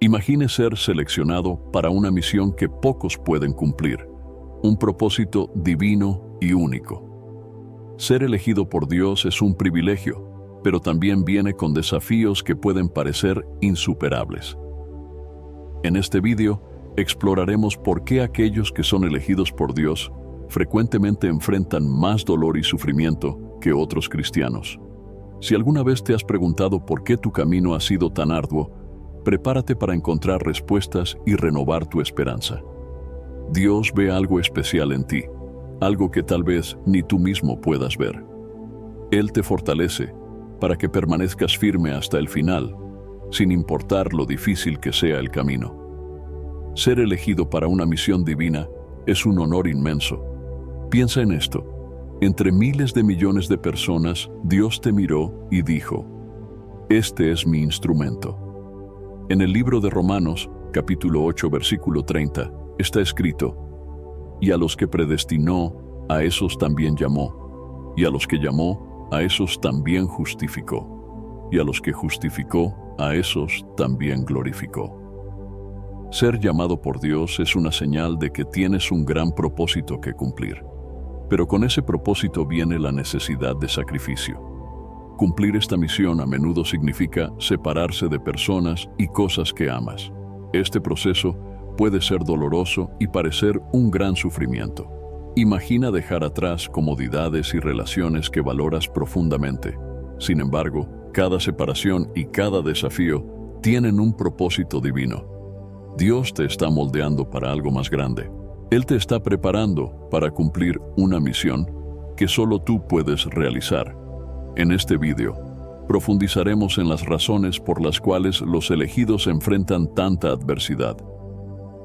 Imagine ser seleccionado para una misión que pocos pueden cumplir, un propósito divino y único. Ser elegido por Dios es un privilegio, pero también viene con desafíos que pueden parecer insuperables. En este video exploraremos por qué aquellos que son elegidos por Dios frecuentemente enfrentan más dolor y sufrimiento que otros cristianos. Si alguna vez te has preguntado por qué tu camino ha sido tan arduo, prepárate para encontrar respuestas y renovar tu esperanza. Dios ve algo especial en ti, algo que tal vez ni tú mismo puedas ver. Él te fortalece para que permanezcas firme hasta el final, sin importar lo difícil que sea el camino. Ser elegido para una misión divina es un honor inmenso. Piensa en esto. Entre miles de millones de personas, Dios te miró y dijo: "Este es mi instrumento". En el libro de Romanos, capítulo 8, versículo 30, está escrito: "Y a los que predestinó, a esos también llamó, y a los que llamó, a esos también justificó, y a los que justificó, a esos también glorificó". Ser llamado por Dios es una señal de que tienes un gran propósito que cumplir. Pero con ese propósito viene la necesidad de sacrificio. Cumplir esta misión a menudo significa separarse de personas y cosas que amas. Este proceso puede ser doloroso y parecer un gran sufrimiento. Imagina dejar atrás comodidades y relaciones que valoras profundamente. Sin embargo, cada separación y cada desafío tienen un propósito divino. Dios te está moldeando para algo más grande. Él te está preparando para cumplir una misión que solo tú puedes realizar. En este video, profundizaremos en las razones por las cuales los elegidos enfrentan tanta adversidad.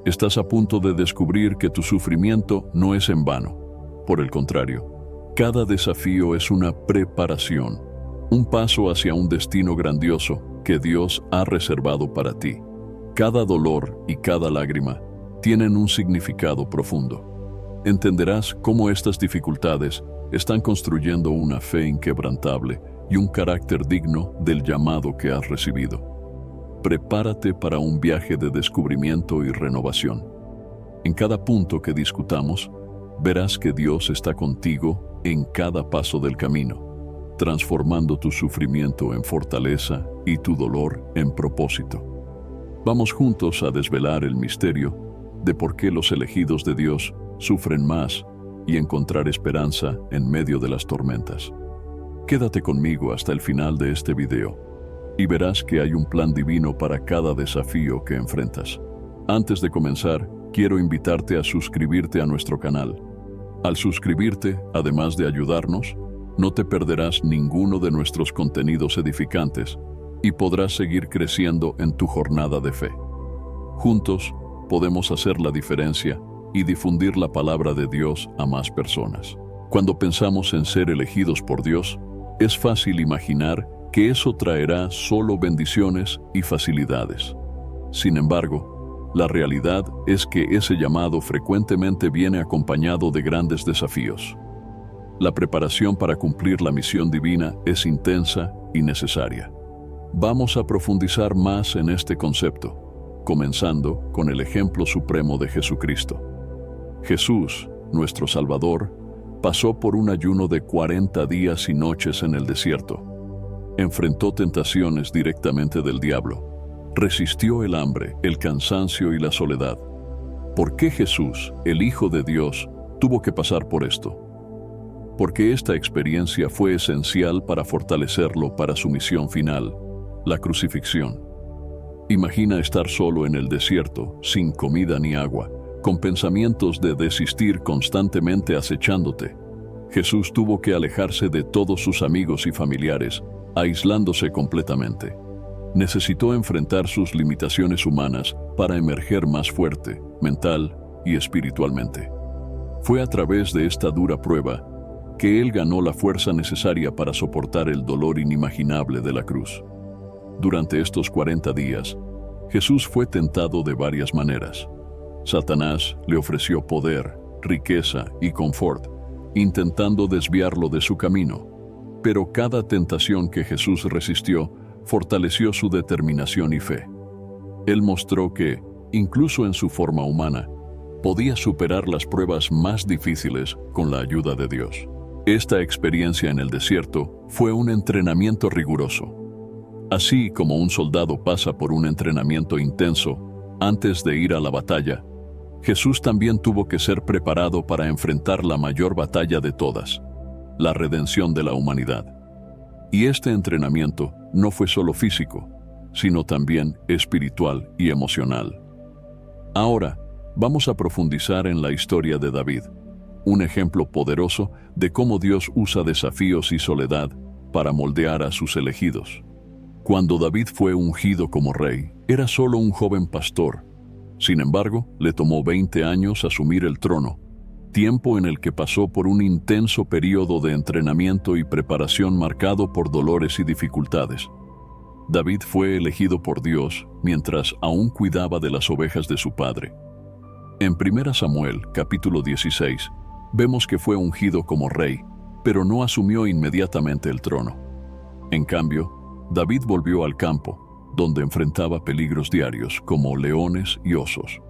Estás a punto de descubrir que tu sufrimiento no es en vano. Por el contrario, cada desafío es una preparación, un paso hacia un destino grandioso que Dios ha reservado para ti. Cada dolor y cada lágrima tienen un significado profundo. Entenderás cómo estas dificultades están construyendo una fe inquebrantable y un carácter digno del llamado que has recibido. Prepárate para un viaje de descubrimiento y renovación. En cada punto que discutamos, verás que Dios está contigo en cada paso del camino, transformando tu sufrimiento en fortaleza y tu dolor en propósito. Vamos juntos a desvelar el misterio de por qué los elegidos de Dios sufren más y encontrar esperanza en medio de las tormentas. Quédate conmigo hasta el final de este video y verás que hay un plan divino para cada desafío que enfrentas. Antes de comenzar, quiero invitarte a suscribirte a nuestro canal. Al suscribirte, además de ayudarnos, no te perderás ninguno de nuestros contenidos edificantes y podrás seguir creciendo en tu jornada de fe. Juntos podemos hacer la diferencia y difundir la palabra de Dios a más personas. Cuando pensamos en ser elegidos por Dios, es fácil imaginar que eso traerá solo bendiciones y facilidades. Sin embargo, la realidad es que ese llamado frecuentemente viene acompañado de grandes desafíos. La preparación para cumplir la misión divina es intensa y necesaria. Vamos a profundizar más en este concepto, comenzando con el ejemplo supremo de Jesucristo. Jesús, nuestro Salvador, pasó por un ayuno de 40 días y noches en el desierto. Enfrentó tentaciones directamente del diablo. Resistió el hambre, el cansancio y la soledad. ¿Por qué Jesús, el Hijo de Dios, tuvo que pasar por esto? Porque esta experiencia fue esencial para fortalecerlo para su misión final, la crucifixión. Imagina estar solo en el desierto, sin comida ni agua, con pensamientos de desistir constantemente acechándote. Jesús tuvo que alejarse de todos sus amigos y familiares, aislándose completamente. Necesitó enfrentar sus limitaciones humanas para emerger más fuerte, mental y espiritualmente. Fue a través de esta dura prueba que Él ganó la fuerza necesaria para soportar el dolor inimaginable de la cruz. Durante estos 40 días, Jesús fue tentado de varias maneras. Satanás le ofreció poder, riqueza y confort, intentando desviarlo de su camino. Pero cada tentación que Jesús resistió fortaleció su determinación y fe. Él mostró que, incluso en su forma humana, podía superar las pruebas más difíciles con la ayuda de Dios. Esta experiencia en el desierto fue un entrenamiento riguroso. Así como un soldado pasa por un entrenamiento intenso antes de ir a la batalla, Jesús también tuvo que ser preparado para enfrentar la mayor batalla de todas, la redención de la humanidad. Y este entrenamiento no fue solo físico, sino también espiritual y emocional. Ahora, vamos a profundizar en la historia de David, un ejemplo poderoso de cómo Dios usa desafíos y soledad para moldear a sus elegidos. Cuando David fue ungido como rey, era solo un joven pastor. Sin embargo, le tomó 20 años asumir el trono, tiempo en el que pasó por un intenso periodo de entrenamiento y preparación marcado por dolores y dificultades. David fue elegido por Dios mientras aún cuidaba de las ovejas de su padre. En 1 Samuel, capítulo 16, vemos que fue ungido como rey, pero no asumió inmediatamente el trono. En cambio, David volvió al campo, donde enfrentaba peligros diarios como leones y osos.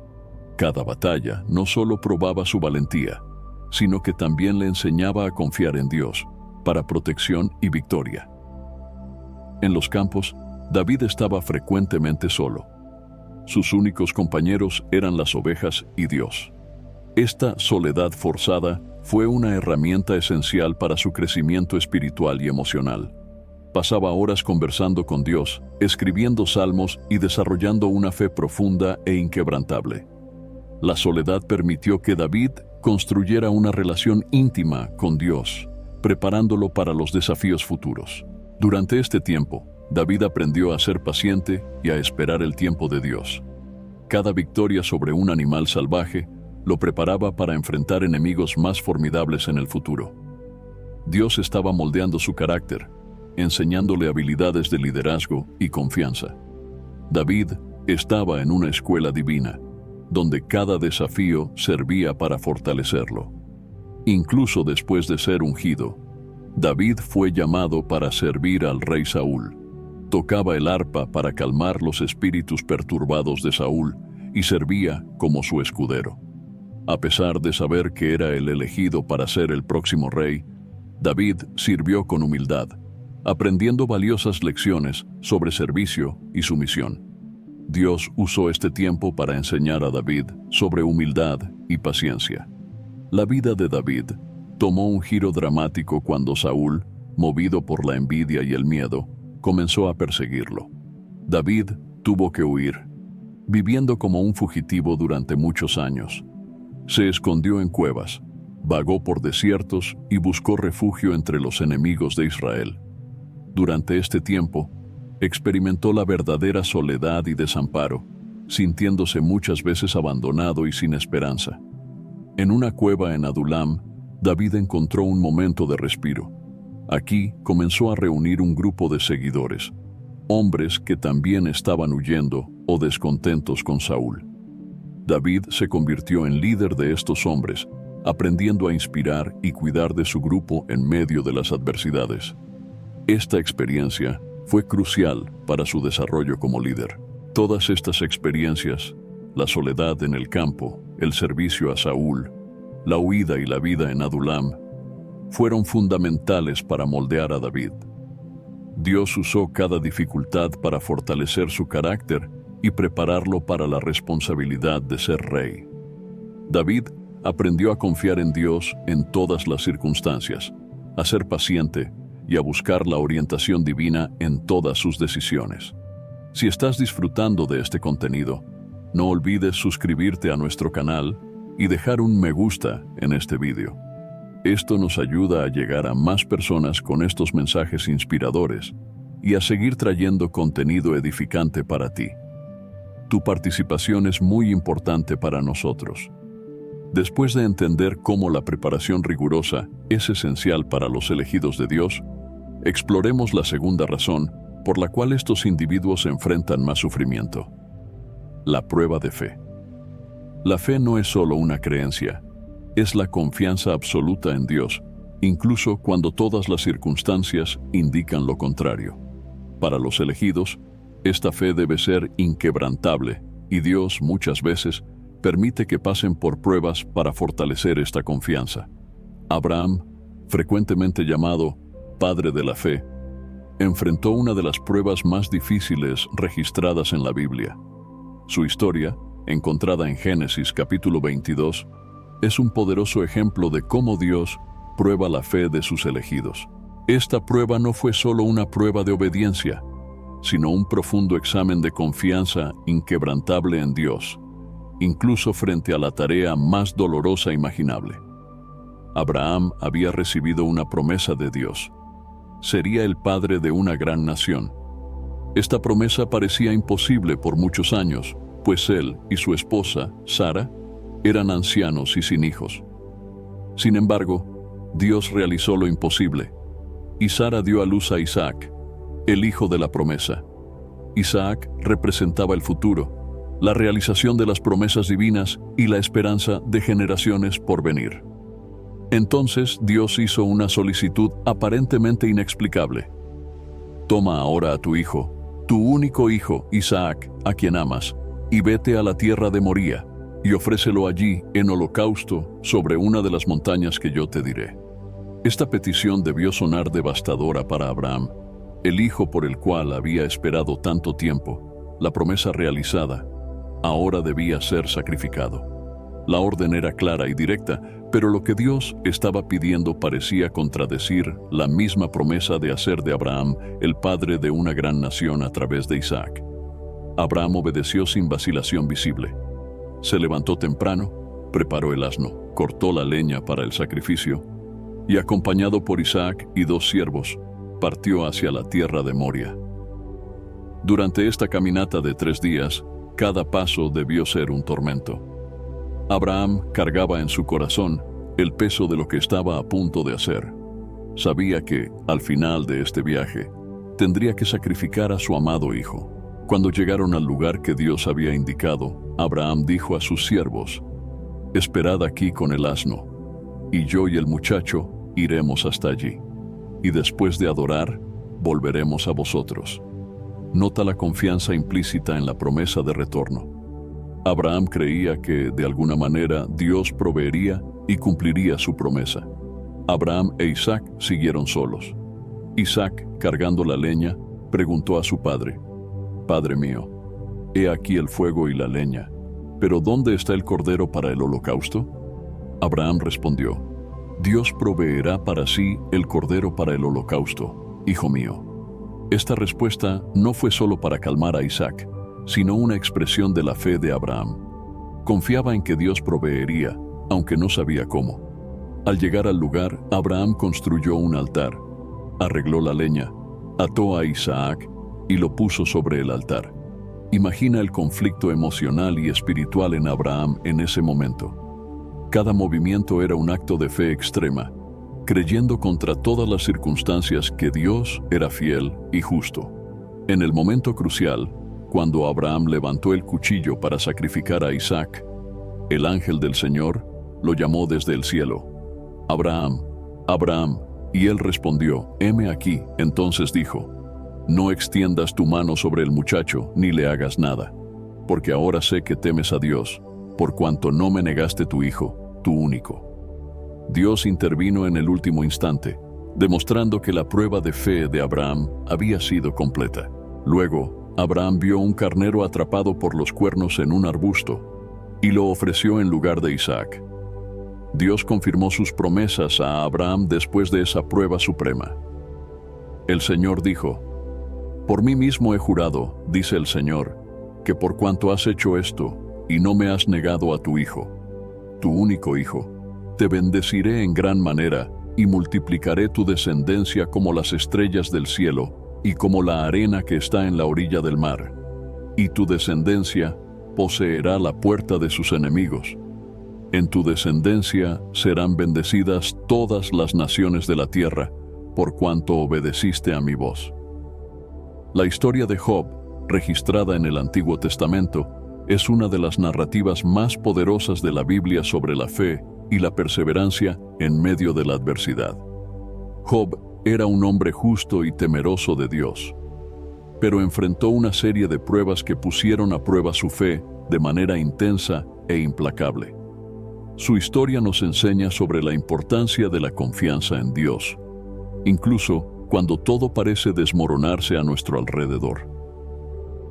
Cada batalla no solo probaba su valentía, sino que también le enseñaba a confiar en Dios para protección y victoria. En los campos, David estaba frecuentemente solo. Sus únicos compañeros eran las ovejas y Dios. Esta soledad forzada fue una herramienta esencial para su crecimiento espiritual y emocional. Pasaba horas conversando con Dios, escribiendo salmos y desarrollando una fe profunda e inquebrantable. La soledad permitió que David construyera una relación íntima con Dios, preparándolo para los desafíos futuros. Durante este tiempo, David aprendió a ser paciente y a esperar el tiempo de Dios. Cada victoria sobre un animal salvaje lo preparaba para enfrentar enemigos más formidables en el futuro. Dios estaba moldeando su carácter, enseñándole habilidades de liderazgo y confianza. David estaba en una escuela divina, donde cada desafío servía para fortalecerlo. Incluso después de ser ungido, David fue llamado para servir al rey Saúl. Tocaba el arpa para calmar los espíritus perturbados de Saúl y servía como su escudero. A pesar de saber que era el elegido para ser el próximo rey, David sirvió con humildad, aprendiendo valiosas lecciones sobre servicio y sumisión. Dios usó este tiempo para enseñar a David sobre humildad y paciencia. La vida de David tomó un giro dramático cuando Saúl, movido por la envidia y el miedo, comenzó a perseguirlo. David tuvo que huir, viviendo como un fugitivo durante muchos años. Se escondió en cuevas, vagó por desiertos y buscó refugio entre los enemigos de Israel. Durante este tiempo, experimentó la verdadera soledad y desamparo, sintiéndose muchas veces abandonado y sin esperanza. En una cueva en Adulam, David encontró un momento de respiro. Aquí comenzó a reunir un grupo de seguidores, hombres que también estaban huyendo o descontentos con Saúl. David se convirtió en líder de estos hombres, aprendiendo a inspirar y cuidar de su grupo en medio de las adversidades. Esta experiencia fue crucial para su desarrollo como líder. Todas estas experiencias, la soledad en el campo, el servicio a Saúl, la huida y la vida en Adulam, fueron fundamentales para moldear a David. Dios usó cada dificultad para fortalecer su carácter y prepararlo para la responsabilidad de ser rey. David aprendió a confiar en Dios en todas las circunstancias, a ser paciente y a buscar la orientación divina en todas sus decisiones. Si estás disfrutando de este contenido, no olvides suscribirte a nuestro canal y dejar un me gusta en este video. Esto nos ayuda a llegar a más personas con estos mensajes inspiradores y a seguir trayendo contenido edificante para ti. Tu participación es muy importante para nosotros. Después de entender cómo la preparación rigurosa es esencial para los elegidos de Dios, exploremos la segunda razón por la cual estos individuos enfrentan más sufrimiento: la prueba de fe. La fe no es solo una creencia, es la confianza absoluta en Dios, incluso cuando todas las circunstancias indican lo contrario. Para los elegidos, Esta fe debe ser inquebrantable, y Dios muchas veces permite que pasen por pruebas para fortalecer esta confianza. Abraham, frecuentemente llamado Padre de la Fe, enfrentó una de las pruebas más difíciles registradas en la Biblia. Su historia, encontrada en Génesis capítulo 22, es un poderoso ejemplo de cómo Dios prueba la fe de sus elegidos. Esta prueba no fue solo una prueba de obediencia, sino un profundo examen de confianza inquebrantable en Dios, incluso frente a la tarea más dolorosa imaginable. Abraham había recibido una promesa de Dios. Sería el padre de una gran nación. Esta promesa parecía imposible por muchos años, pues él y su esposa, Sara, eran ancianos y sin hijos. Sin embargo, Dios realizó lo imposible, y Sara dio a luz a Isaac, el hijo de la promesa. Isaac representaba el futuro, la realización de las promesas divinas y la esperanza de generaciones por venir. Entonces Dios hizo una solicitud aparentemente inexplicable. Toma ahora a tu hijo, tu único hijo, Isaac, a quien amas, y vete a la tierra de Moría, y ofrécelo allí en holocausto sobre una de las montañas que yo te diré. Esta petición debió sonar devastadora para Abraham, el hijo por el cual había esperado tanto tiempo. La promesa realizada ahora debía ser sacrificado. La orden era clara y directa, pero lo que Dios estaba pidiendo parecía contradecir la misma promesa de hacer de Abraham el padre de una gran nación a través de Isaac. Abraham obedeció sin vacilación visible. Se levantó temprano, preparó el asno, cortó la leña para el sacrificio y, acompañado por Isaac y 2 siervos, partió hacia la tierra de Moria. Durante esta caminata de 3 días, cada paso debió ser un tormento. Abraham cargaba en su corazón el peso de lo que estaba a punto de hacer. Sabía que, al final de este viaje, tendría que sacrificar a su amado hijo. Cuando llegaron al lugar que Dios había indicado, Abraham dijo a sus siervos: «Esperad aquí con el asno, y yo y el muchacho iremos hasta allí, y después de adorar, volveremos a vosotros». Nota la confianza implícita en la promesa de retorno. Abraham creía que, de alguna manera, Dios proveería y cumpliría su promesa. Abraham e Isaac siguieron solos. Isaac, cargando la leña, preguntó a su padre: «Padre mío, he aquí el fuego y la leña, pero ¿dónde está el cordero para el holocausto?». Abraham respondió: «Dios proveerá para sí el cordero para el holocausto, hijo mío». Esta respuesta no fue solo para calmar a Isaac, sino una expresión de la fe de Abraham. Confiaba en que Dios proveería, aunque no sabía cómo. Al llegar al lugar, Abraham construyó un altar, arregló la leña, ató a Isaac y lo puso sobre el altar. Imagina el conflicto emocional y espiritual en Abraham en ese momento. Cada movimiento era un acto de fe extrema, creyendo contra todas las circunstancias que Dios era fiel y justo. En el momento crucial, cuando Abraham levantó el cuchillo para sacrificar a Isaac, el ángel del Señor lo llamó desde el cielo: «Abraham, Abraham», y él respondió: «Heme aquí». Entonces dijo: «No extiendas tu mano sobre el muchacho ni le hagas nada, porque ahora sé que temes a Dios, por cuanto no me negaste tu hijo, tu único». Dios intervino en el último instante, demostrando que la prueba de fe de Abraham había sido completa. Luego, Abraham vio un carnero atrapado por los cuernos en un arbusto y lo ofreció en lugar de Isaac. Dios confirmó sus promesas a Abraham después de esa prueba suprema. El Señor dijo: «Por mí mismo he jurado, dice el Señor, que por cuanto has hecho esto y no me has negado a tu hijo, tu único hijo, te bendeciré en gran manera y multiplicaré tu descendencia como las estrellas del cielo y como la arena que está en la orilla del mar. Y tu descendencia poseerá la puerta de sus enemigos. En tu descendencia serán bendecidas todas las naciones de la tierra, por cuanto obedeciste a mi voz». La historia de Job, registrada en el Antiguo Testamento, es una de las narrativas más poderosas de la Biblia sobre la fe y la perseverancia en medio de la adversidad. Job era un hombre justo y temeroso de Dios. pero enfrentó una serie de pruebas que pusieron a prueba su fe de manera intensa e implacable. Su historia nos enseña sobre la importancia de la confianza en Dios, incluso cuando todo parece desmoronarse a nuestro alrededor.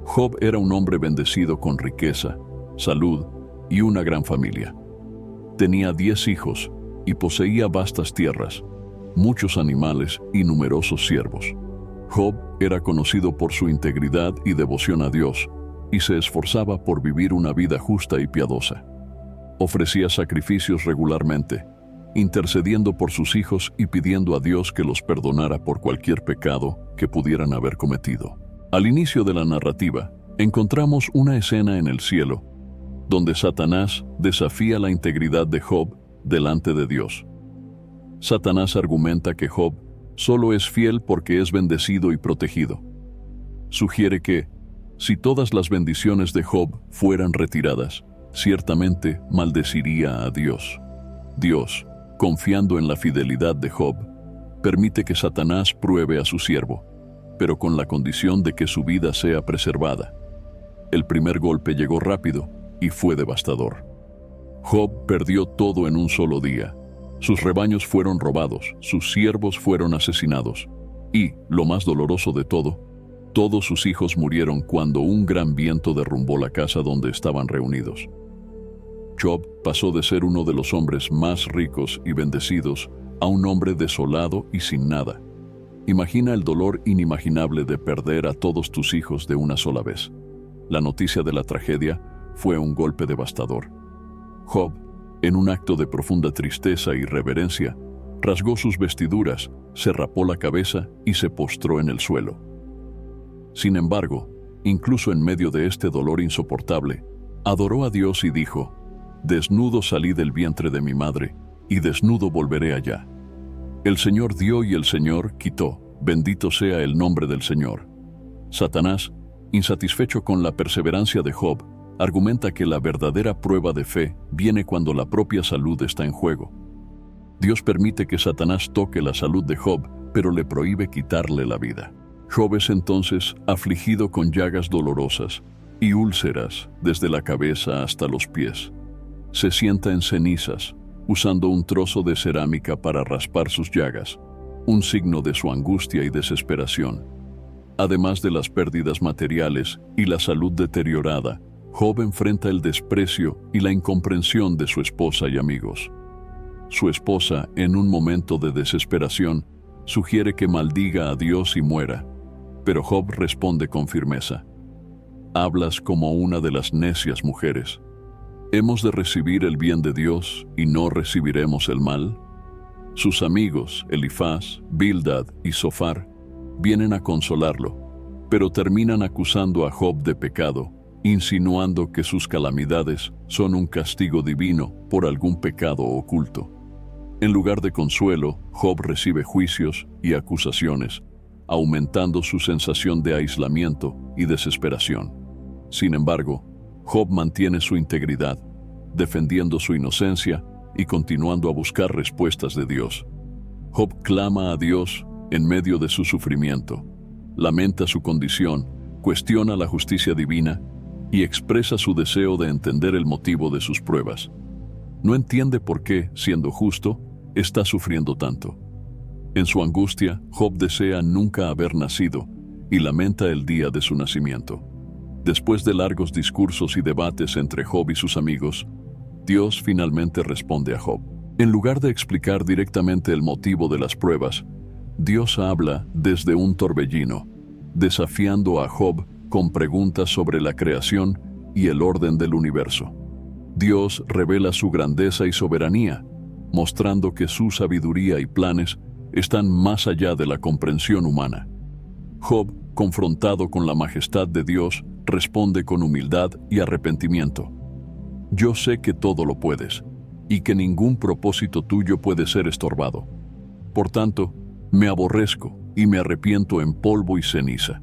Job era un hombre bendecido con riqueza, salud y una gran familia. Tenía 10 hijos y poseía vastas tierras, muchos animales y numerosos siervos. Job era conocido por su integridad y devoción a Dios, y se esforzaba por vivir una vida justa y piadosa. Ofrecía sacrificios regularmente, intercediendo por sus hijos y pidiendo a Dios que los perdonara por cualquier pecado que pudieran haber cometido. Al inicio de la narrativa, encontramos una escena en el cielo, donde Satanás desafía la integridad de Job delante de Dios. Satanás argumenta que Job solo es fiel porque es bendecido y protegido. Sugiere que, si todas las bendiciones de Job fueran retiradas, ciertamente maldeciría a Dios. Dios, confiando en la fidelidad de Job, permite que Satanás pruebe a su siervo, pero con la condición de que su vida sea preservada. El primer golpe llegó rápido y fue devastador. Job perdió todo en un solo día. Sus rebaños fueron robados, sus siervos fueron asesinados y, lo más doloroso de todo, todos sus hijos murieron cuando un gran viento derrumbó la casa donde estaban reunidos. Job pasó de ser uno de los hombres más ricos y bendecidos a un hombre desolado y sin nada. Imagina el dolor inimaginable de perder a todos tus hijos de una sola vez. La noticia de la tragedia fue un golpe devastador. Job, en un acto de profunda tristeza y reverencia, rasgó sus vestiduras, se rapó la cabeza y se postró en el suelo. Sin embargo, incluso en medio de este dolor insoportable, adoró a Dios y dijo: «Desnudo salí del vientre de mi madre, y desnudo volveré allá. El Señor dio y el Señor quitó, bendito sea el nombre del Señor». Satanás, insatisfecho con la perseverancia de Job, argumenta que la verdadera prueba de fe viene cuando la propia salud está en juego. Dios permite que Satanás toque la salud de Job, pero le prohíbe quitarle la vida. Job es entonces afligido con llagas dolorosas y úlceras desde la cabeza hasta los pies. Se sienta en cenizas, usando un trozo de cerámica para raspar sus llagas, un signo de su angustia y desesperación. Además de las pérdidas materiales y la salud deteriorada, Job enfrenta el desprecio y la incomprensión de su esposa y amigos. Su esposa, en un momento de desesperación, sugiere que maldiga a Dios y muera, pero Job responde con firmeza: «Hablas como una de las necias mujeres. ¿Hemos de recibir el bien de Dios y no recibiremos el mal?». Sus amigos, Elifaz, Bildad y Zofar, vienen a consolarlo, pero terminan acusando a Job de pecado, insinuando que sus calamidades son un castigo divino por algún pecado oculto. En lugar de consuelo, Job recibe juicios y acusaciones, aumentando su sensación de aislamiento y desesperación. Sin embargo, Job mantiene su integridad, defendiendo su inocencia y continuando a buscar respuestas de Dios. Job clama a Dios en medio de su sufrimiento, lamenta su condición, cuestiona la justicia divina y expresa su deseo de entender el motivo de sus pruebas. No entiende por qué, siendo justo, está sufriendo tanto. En su angustia, Job desea nunca haber nacido y lamenta el día de su nacimiento. Después de largos discursos y debates entre Job y sus amigos, Dios finalmente responde a Job. En lugar de explicar directamente el motivo de las pruebas, Dios habla desde un torbellino, desafiando a Job con preguntas sobre la creación y el orden del universo. Dios revela su grandeza y soberanía, mostrando que su sabiduría y planes están más allá de la comprensión humana. Job, confrontado con la majestad de Dios, responde con humildad y arrepentimiento: «Yo sé que todo lo puedes, y que ningún propósito tuyo puede ser estorbado. Por tanto, me aborrezco y me arrepiento en polvo y ceniza».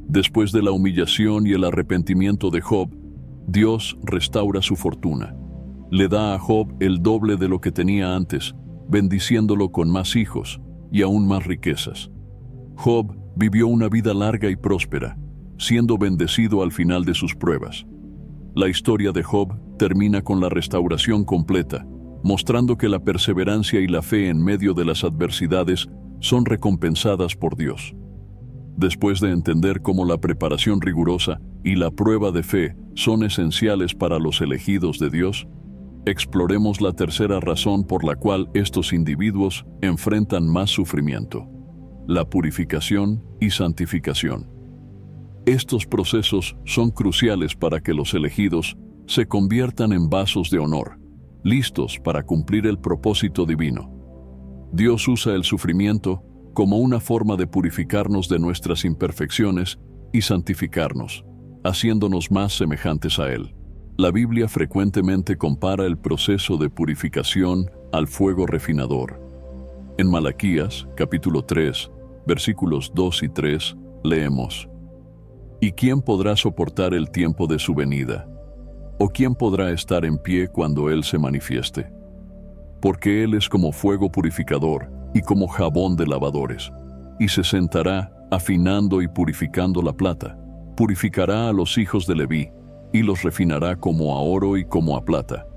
Después de la humillación y el arrepentimiento de Job, Dios restaura su fortuna. Le da a Job el doble de lo que tenía antes, bendiciéndolo con más hijos y aún más riquezas. Job Vivió una vida larga y próspera, siendo bendecido al final de sus pruebas. La historia de Job termina con la restauración completa, mostrando que la perseverancia y la fe en medio de las adversidades son recompensadas por Dios. Después de entender cómo la preparación rigurosa y la prueba de fe son esenciales para los elegidos de Dios, exploremos la tercera razón por la cual estos individuos enfrentan más sufrimiento: la purificación y santificación. Estos procesos son cruciales para que los elegidos se conviertan en vasos de honor, listos para cumplir el propósito divino. Dios usa el sufrimiento como una forma de purificarnos de nuestras imperfecciones y santificarnos, haciéndonos más semejantes a Él. La Biblia frecuentemente compara el proceso de purificación al fuego refinador. En Malaquías, capítulo 3, versículos 2 y 3, leemos: ¿Y quién podrá soportar el tiempo de su venida? ¿O quién podrá estar en pie cuando Él se manifieste? Porque Él es como fuego purificador y como jabón de lavadores, y se sentará afinando y purificando la plata. Purificará a los hijos de Leví, y los refinará como a oro y como a plata,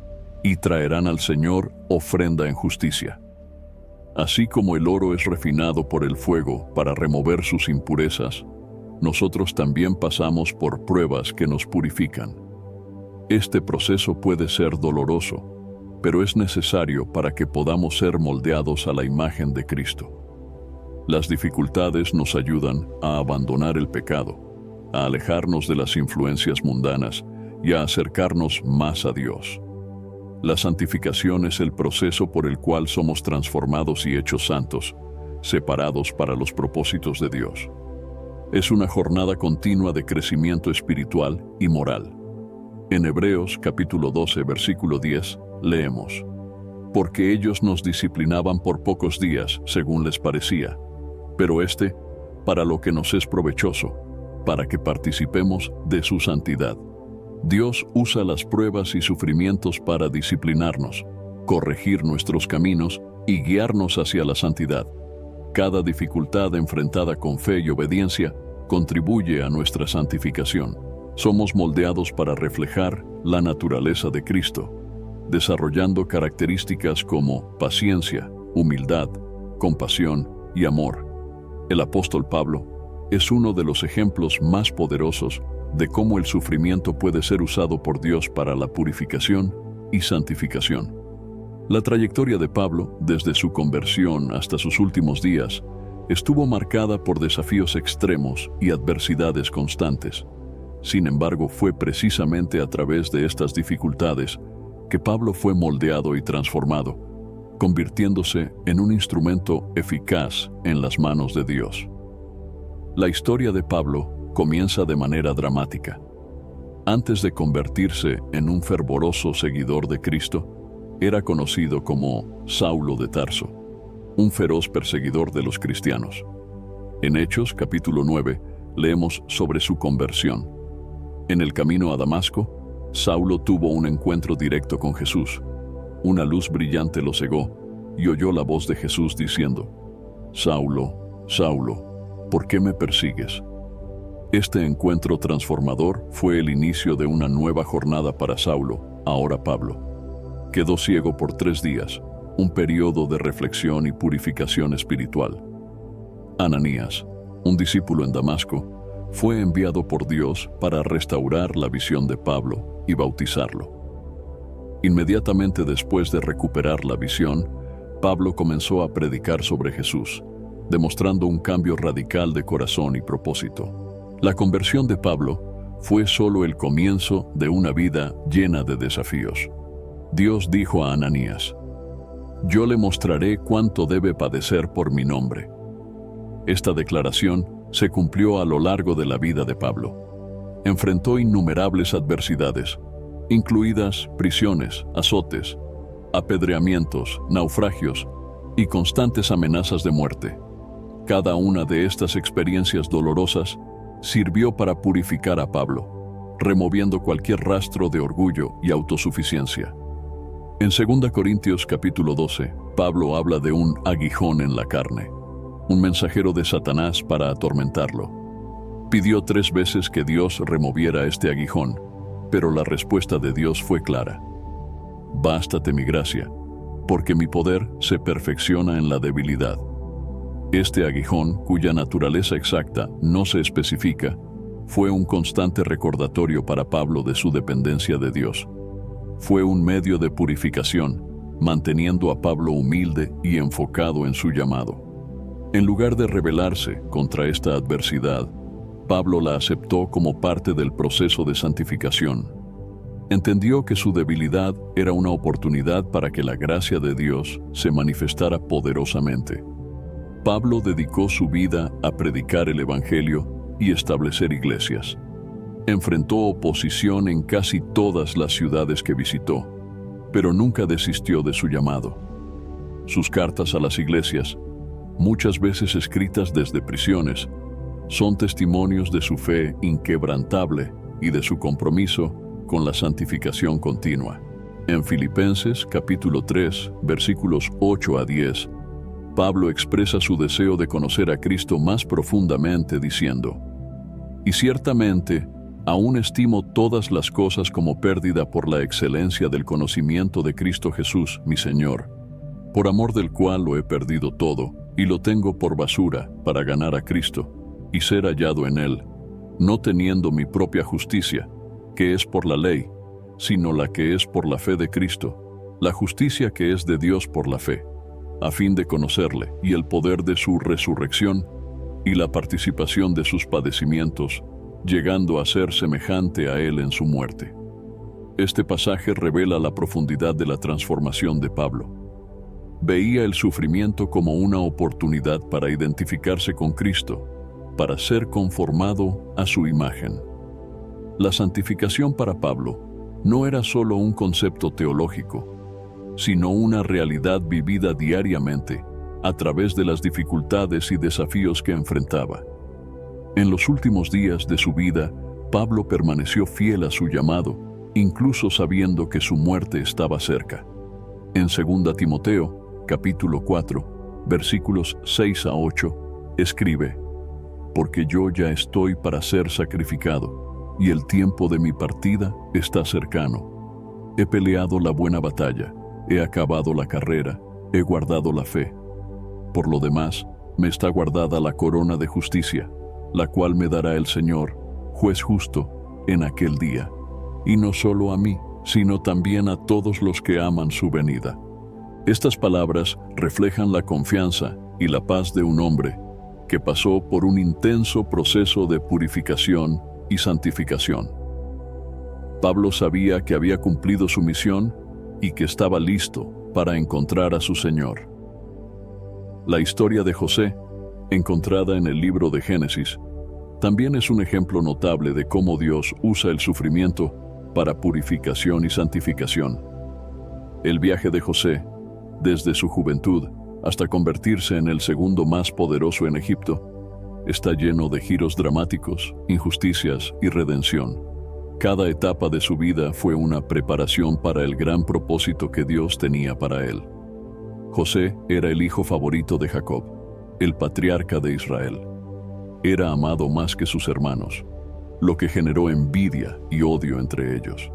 y traerán al Señor ofrenda en justicia. Así como el oro es refinado por el fuego para remover sus impurezas, nosotros también pasamos por pruebas que nos purifican. Este proceso puede ser doloroso, pero es necesario para que podamos ser moldeados a la imagen de Cristo. Las dificultades nos ayudan a abandonar el pecado, a alejarnos de las influencias mundanas y a acercarnos más a Dios. La santificación es el proceso por el cual somos transformados y hechos santos, separados para los propósitos de Dios. Es una jornada continua de crecimiento espiritual y moral. En Hebreos capítulo 12, versículo 10, leemos: Porque ellos nos disciplinaban por pocos días, según les parecía, pero para lo que nos es provechoso, para que participemos de su santidad. Dios usa las pruebas y sufrimientos para disciplinarnos, corregir nuestros caminos y guiarnos hacia la santidad. Cada dificultad enfrentada con fe y obediencia contribuye a nuestra santificación. Somos moldeados para reflejar la naturaleza de Cristo, desarrollando características como paciencia, humildad, compasión y amor. El apóstol Pablo es uno de los ejemplos más poderosos de cómo el sufrimiento puede ser usado por Dios para la purificación y santificación. La trayectoria de Pablo, desde su conversión hasta sus últimos días, estuvo marcada por desafíos extremos y adversidades constantes. Sin embargo, fue precisamente a través de estas dificultades que Pablo fue moldeado y transformado, convirtiéndose en un instrumento eficaz en las manos de Dios. La historia de Pablo comienza de manera dramática. Antes de convertirse en un fervoroso seguidor de Cristo, era conocido como Saulo de Tarso, un feroz perseguidor de los cristianos. En Hechos capítulo 9 leemos sobre su conversión. En el camino a Damasco, Saulo tuvo un encuentro directo con Jesús. Una luz brillante lo cegó y oyó la voz de Jesús diciendo: Saulo, Saulo, ¿por qué me persigues? Este encuentro transformador fue el inicio de una nueva jornada para Saulo, ahora Pablo. Quedó ciego por 3 días, un periodo de reflexión y purificación espiritual. Ananías, un discípulo en Damasco, fue enviado por Dios para restaurar la visión de Pablo y bautizarlo. Inmediatamente después de recuperar la visión, Pablo comenzó a predicar sobre Jesús, demostrando un cambio radical de corazón y propósito. La conversión de Pablo fue solo el comienzo de una vida llena de desafíos. Dios dijo a Ananías: Yo le mostraré cuánto debe padecer por mi nombre. Esta declaración se cumplió a lo largo de la vida de Pablo. Enfrentó innumerables adversidades, incluidas prisiones, azotes, apedreamientos, naufragios y constantes amenazas de muerte. Cada una de estas experiencias dolorosas sirvió para purificar a Pablo, removiendo cualquier rastro de orgullo y autosuficiencia. En 2 Corintios capítulo 12, Pablo habla de un aguijón en la carne. un mensajero de Satanás para atormentarlo. Pidió 3 veces que Dios removiera este aguijón, pero la respuesta de Dios fue clara: bástate mi gracia, porque mi poder se perfecciona en la debilidad. Este aguijón, cuya naturaleza exacta no se especifica, fue un constante recordatorio para Pablo de su dependencia de Dios. Fue un medio de purificación, manteniendo a Pablo humilde y enfocado en su llamado. En lugar de rebelarse contra esta adversidad, Pablo la aceptó como parte del proceso de santificación. Entendió que su debilidad era una oportunidad para que la gracia de Dios se manifestara poderosamente. Pablo dedicó su vida a predicar el Evangelio y establecer iglesias. Enfrentó oposición en casi todas las ciudades que visitó, pero nunca desistió de su llamado. Sus cartas a las iglesias, muchas veces escritas desde prisiones, son testimonios de su fe inquebrantable y de su compromiso con la santificación continua. En Filipenses capítulo 3, versículos 8 a 10, Pablo expresa su deseo de conocer a Cristo más profundamente diciendo: y ciertamente, aún estimo todas las cosas como pérdida por la excelencia del conocimiento de Cristo Jesús, mi Señor, por amor del cual lo he perdido todo, y lo tengo por basura para ganar a Cristo, y ser hallado en Él, no teniendo mi propia justicia, que es por la ley, sino la que es por la fe de Cristo, la justicia que es de Dios por la fe, a fin de conocerle y el poder de su resurrección y la participación de sus padecimientos, llegando a ser semejante a Él en su muerte. Este pasaje revela la profundidad de la transformación de Pablo. Veía el sufrimiento como una oportunidad para identificarse con Cristo, para ser conformado a su imagen. La santificación para Pablo no era solo un concepto teológico, sino una realidad vivida diariamente a través de las dificultades y desafíos que enfrentaba. En los últimos días de su vida, Pablo permaneció fiel a su llamado, incluso sabiendo que su muerte estaba cerca. En 2 Timoteo, capítulo 4, versículos 6 a 8, escribe: porque yo ya estoy para ser sacrificado, y el tiempo de mi partida está cercano. He peleado la buena batalla, he acabado la carrera, he guardado la fe. Por lo demás, me está guardada la corona de justicia, la cual me dará el Señor, juez justo, en aquel día. Y no solo a mí, sino también a todos los que aman su venida. Estas palabras reflejan la confianza y la paz de un hombre que pasó por un intenso proceso de purificación y santificación. Pablo sabía que había cumplido su misión y que estaba listo para encontrar a su Señor. La historia de José, encontrada en el libro de Génesis, también es un ejemplo notable de cómo Dios usa el sufrimiento para purificación y santificación. El viaje de José, desde su juventud hasta convertirse en el segundo más poderoso en Egipto, está lleno de giros dramáticos, injusticias y redención. Cada etapa de su vida fue una preparación para el gran propósito que Dios tenía para él. José era el hijo favorito de Jacob, el patriarca de Israel. Era amado más que sus hermanos, lo que generó envidia y odio entre ellos.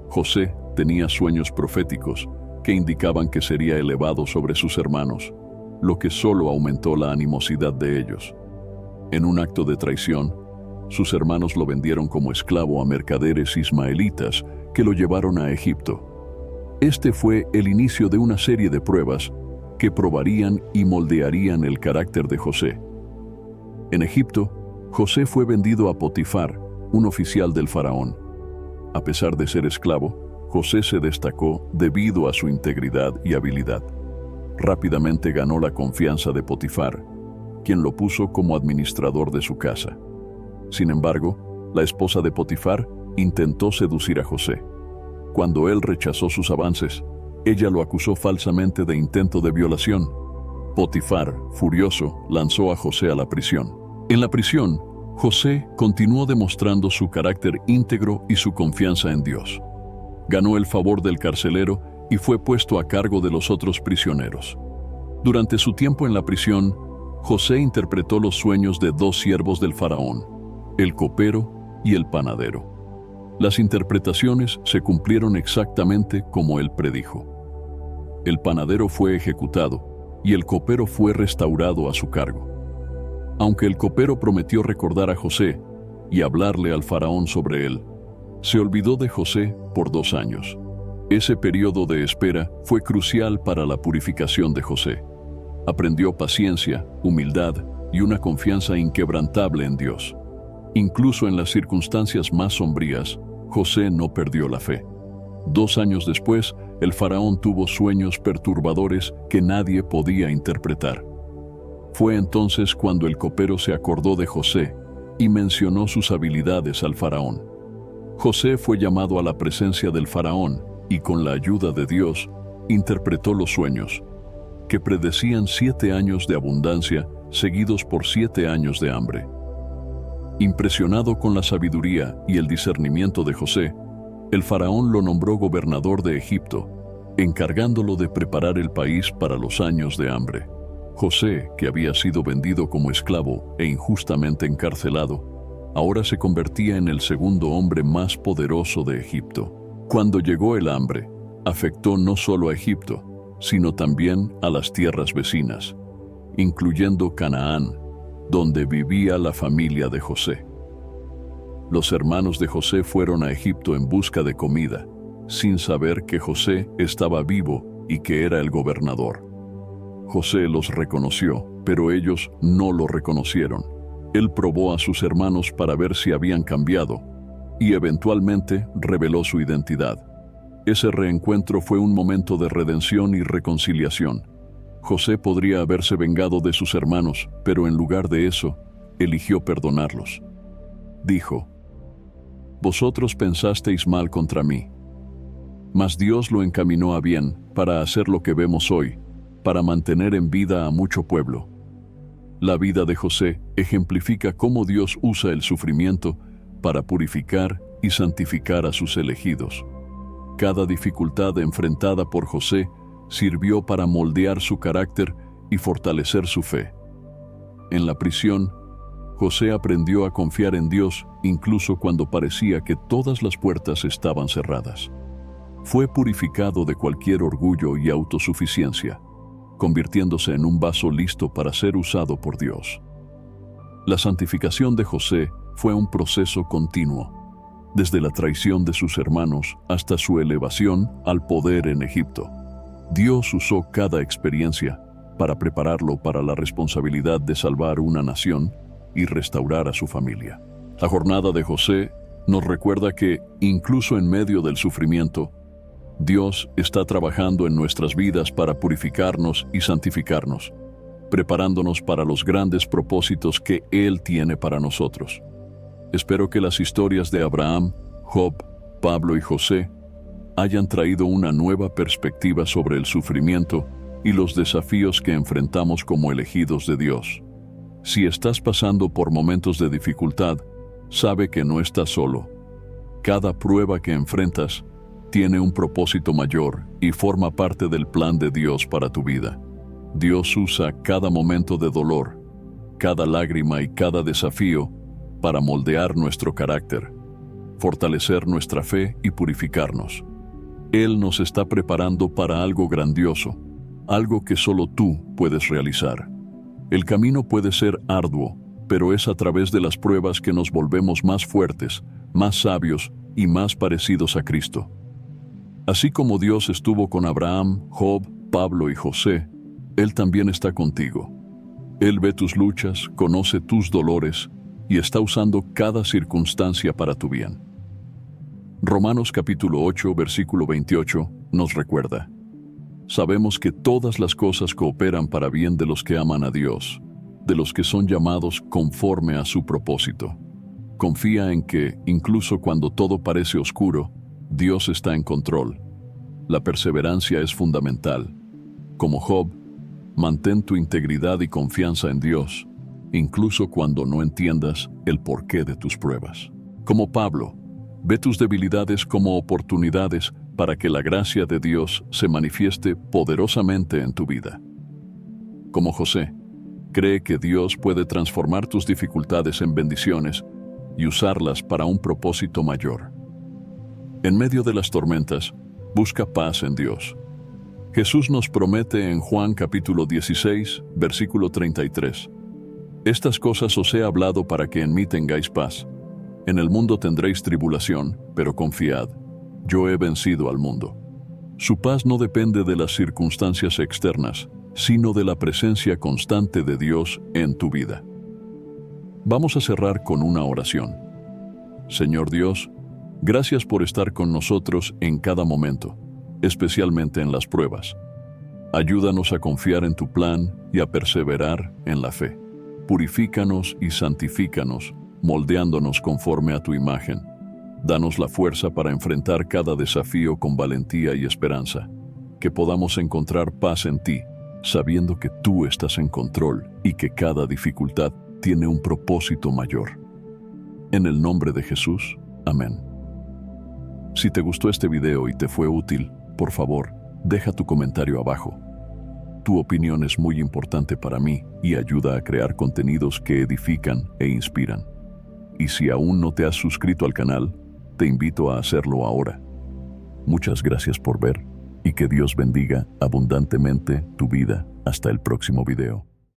José tenía sueños proféticos que indicaban que sería elevado sobre sus hermanos, lo que solo aumentó la animosidad de ellos. En un acto de traición, sus hermanos lo vendieron como esclavo a mercaderes ismaelitas que lo llevaron a Egipto. Este fue el inicio de una serie de pruebas que probarían y moldearían el carácter de José. En Egipto, José fue vendido a Potifar, un oficial del faraón. A pesar de ser esclavo, José se destacó debido a su integridad y habilidad. Rápidamente ganó la confianza de Potifar, quien lo puso como administrador de su casa. Sin embargo, la esposa de Potifar intentó seducir a José. Cuando él rechazó sus avances, ella lo acusó falsamente de intento de violación. Potifar, furioso, lanzó a José a la prisión. En la prisión, José continuó demostrando su carácter íntegro y su confianza en Dios. Ganó el favor del carcelero y fue puesto a cargo de los otros prisioneros. Durante su tiempo en la prisión, José interpretó los sueños de dos siervos del faraón, el copero y el panadero. Las interpretaciones se cumplieron exactamente como él predijo. El panadero fue ejecutado y el copero fue restaurado a su cargo. Aunque el copero prometió recordar a José y hablarle al faraón sobre él, se olvidó de José por 2 años. Ese periodo de espera fue crucial para la purificación de José. Aprendió paciencia, humildad y una confianza inquebrantable en Dios. Incluso en las circunstancias más sombrías, José no perdió la fe. 2 años después, el faraón tuvo sueños perturbadores que nadie podía interpretar. Fue entonces cuando el copero se acordó de José y mencionó sus habilidades al faraón. José fue llamado a la presencia del faraón y con la ayuda de Dios interpretó los sueños, que predecían 7 años de abundancia seguidos por 7 años de hambre. Impresionado con la sabiduría y el discernimiento de José, el faraón lo nombró gobernador de Egipto, encargándolo de preparar el país para los años de hambre. José, que había sido vendido como esclavo e injustamente encarcelado, ahora se convertía en el segundo hombre más poderoso de Egipto. Cuando llegó el hambre, afectó no solo a Egipto, sino también a las tierras vecinas, incluyendo Canaán, donde vivía la familia de José. Los hermanos de José fueron a Egipto en busca de comida, sin saber que José estaba vivo y que era el gobernador. José los reconoció, pero ellos no lo reconocieron. Él probó a sus hermanos para ver si habían cambiado, y eventualmente reveló su identidad. Ese reencuentro fue un momento de redención y reconciliación. José podría haberse vengado de sus hermanos, pero en lugar de eso, eligió perdonarlos. Dijo: «Vosotros pensasteis mal contra mí, mas Dios lo encaminó a bien para hacer lo que vemos hoy, para mantener en vida a mucho pueblo». La vida de José ejemplifica cómo Dios usa el sufrimiento para purificar y santificar a sus elegidos. Cada dificultad enfrentada por José sirvió para moldear su carácter y fortalecer su fe. En la prisión, José aprendió a confiar en Dios incluso cuando parecía que todas las puertas estaban cerradas. Fue purificado de cualquier orgullo y autosuficiencia, convirtiéndose en un vaso listo para ser usado por Dios. La santificación de José fue un proceso continuo, desde la traición de sus hermanos hasta su elevación al poder en Egipto. Dios usó cada experiencia para prepararlo para la responsabilidad de salvar una nación y restaurar a su familia. La jornada de José nos recuerda que, incluso en medio del sufrimiento, Dios está trabajando en nuestras vidas para purificarnos y santificarnos, preparándonos para los grandes propósitos que Él tiene para nosotros. Espero que las historias de Abraham, Job, Pablo y José hayan traído una nueva perspectiva sobre el sufrimiento y los desafíos que enfrentamos como elegidos de Dios. Si estás pasando por momentos de dificultad, sabe que no estás solo. Cada prueba que enfrentas tiene un propósito mayor y forma parte del plan de Dios para tu vida. Dios usa cada momento de dolor, cada lágrima y cada desafío para moldear nuestro carácter, fortalecer nuestra fe y purificarnos. Él nos está preparando para algo grandioso, algo que solo tú puedes realizar. El camino puede ser arduo, pero es a través de las pruebas que nos volvemos más fuertes, más sabios y más parecidos a Cristo. Así como Dios estuvo con Abraham, Job, Pablo y José, Él también está contigo. Él ve tus luchas, conoce tus dolores y está usando cada circunstancia para tu bien. Romanos capítulo 8, versículo 28 nos recuerda: sabemos que todas las cosas cooperan para bien de los que aman a Dios, de los que son llamados conforme a su propósito. Confía en que, incluso cuando todo parece oscuro, Dios está en control. La perseverancia es fundamental. Como Job, mantén tu integridad y confianza en Dios, incluso cuando no entiendas el porqué de tus pruebas. Como Pablo, ve tus debilidades como oportunidades para que la gracia de Dios se manifieste poderosamente en tu vida. Como José, Cree que Dios puede transformar tus dificultades en bendiciones y usarlas para un propósito mayor. En medio de las tormentas, busca paz en Dios. Jesús nos promete en Juan capítulo 16, versículo 33. Estas cosas os he hablado para que en mí tengáis paz. En el mundo tendréis tribulación, pero confiad, yo he vencido al mundo. Su paz no depende de las circunstancias externas, sino de la presencia constante de Dios en tu vida. Vamos a cerrar con una oración. Señor Dios, gracias por estar con nosotros en cada momento, especialmente en las pruebas. Ayúdanos a confiar en tu plan y a perseverar en la fe. Purifícanos y santifícanos, moldeándonos conforme a tu imagen. Danos la fuerza para enfrentar cada desafío con valentía y esperanza. Que podamos encontrar paz en ti, sabiendo que tú estás en control y que cada dificultad tiene un propósito mayor. En el nombre de Jesús, amén. Si te gustó este video y te fue útil, por favor, deja tu comentario abajo. Tu opinión es muy importante para mí y ayuda a crear contenidos que edifican e inspiran. Y si aún no te has suscrito al canal, te invito a hacerlo ahora. Muchas gracias por ver y que Dios bendiga abundantemente tu vida. Hasta el próximo video.